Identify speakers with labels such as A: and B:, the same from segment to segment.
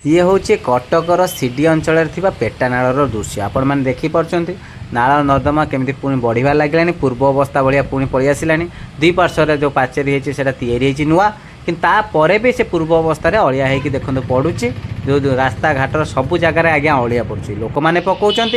A: ये हूँ कटकर सीडी अंचल पेटानाड़ दृश्य आपण मैंने देखिपुंट नाल नर्दमा केमी पुणी बढ़िया लगे पूर्व अवस्था भाया पुणी पलि आसला दुई पार्श्वर जो पाचेरी होती नुआ कि तापर भी से पूर्व अवस्था अलिया होगी देखते पड़ुची जो रास्ता घाटर सबू जगार आज्ञा अलिया पड़ुची लोक मैंने पकाउंट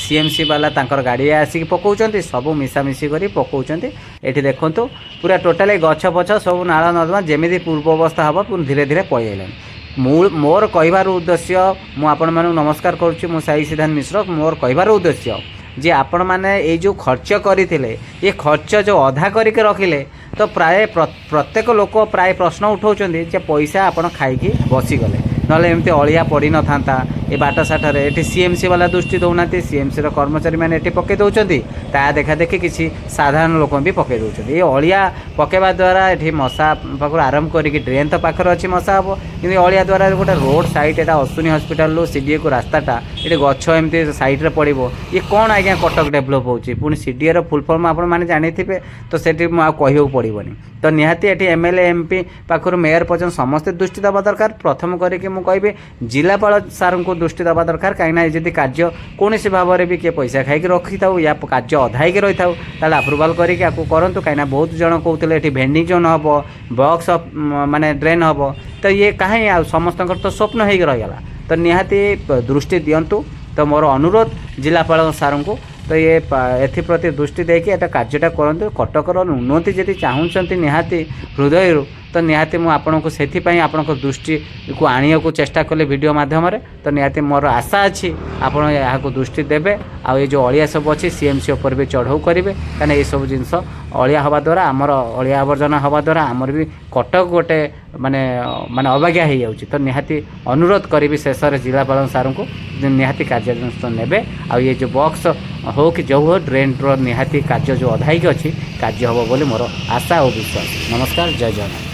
A: सीएमसी वाला तांकर गाड़ी आसिक पकाउंट सब मिसामिशी कर पकाउंट ये देखूँ पूरा टोटाली गछ पछ सब नाल नर्दमा जमी पूर्व अवस्था हम पुणी धीरे धीरे पलैलानी मोर कहबार उद्देश्य मुझे नमस्कार करुच्ची साई सिद्धांत मिश्र मोर कहबार उद्देश्य जे आपण मैंने ये जो खर्च करते ये खर्च जो अधा करके रखिले तो प्राय प्रत्येक लोक प्राय प्रश्न उठाऊँ पैसा आपड़ खाई बसीगले ना एमती अलिया पड़ न था ये बाट साठार ये सीएमसी वाला दृष्टि दौना सीएमसी कर्मचारी मैंने ये पकई दौरान ता देखा देखी किसी साधारण लोक भी पकई दौरान ये अलिया पकेवा द्वारा ये मशा पाखर आरंभ करके ड्रेन तो पाखर अच्छी मशा हम कि अलिया द्वारा गोटे रोड साइड एटा अश्विनी हस्पिटाल सीडीए को रास्ताटा ये गछ एमती सैड्रे पड़ो ये कौन आज्ञा कटक डेभलप होची पुणी सीडीए फुल फर्म आपण मैंने जानी तो से कहू पड़ोनी तो निहाती ये एमएलए एमपी पाखर मेयर पर्यटन समस्ते दृष्टि देवा दरकार प्रथम करके मुझे जिलापाल सार को दृष्टि देवा दरकार कहीं जदि कार्य कौन भाव में भी किए पैसा खाई रखी था या कार्य अधाई रही था अप्रुवाल करके करूँ कहीं बहुत जन कहते ये भेंडिंग जोन हम बॉक्स माने ड्रेन हम तो ये कहीं समस्त तो स्वप्न हो रहीगला तो निहाती दृष्टि दिंतु तो मोर अनुरोध जिलापाल सार को तो ये एप्रति दृष्टि देकी एटा कार्यटा करूँ कटकर उन्नति जदि चाहूँगी निहाती हृदय तो निहाती मुझे से आपण दृष्टि को आने को चेष्टा कले वीडियो माध्यम तो निहाती मोर आशा अच्छी आपण यहाँ दृष्टि देवे आ ये जो अलिया सब अच्छी सीएमसी उपर भी चढ़ाऊ करेंगे कहीं ये सब जिनस अलिया हवा द्वारा आमर अलिया आवर्जना हवा द्वारा आमर भी कटक गोटे माने माने अवज्ञा हो जाऊँगी तो निहाती अनुरोध करी शेष जिलापाल सार को निहाती कार्यानुष्ठान नेबे आ ये जो बॉक्स हो कि जो हो ड्रेन निहाती कार्य जो अधाई अच्छी कार्य हम बोली मोर आशा और विश्वास। नमस्कार, जय जगन्नाथ।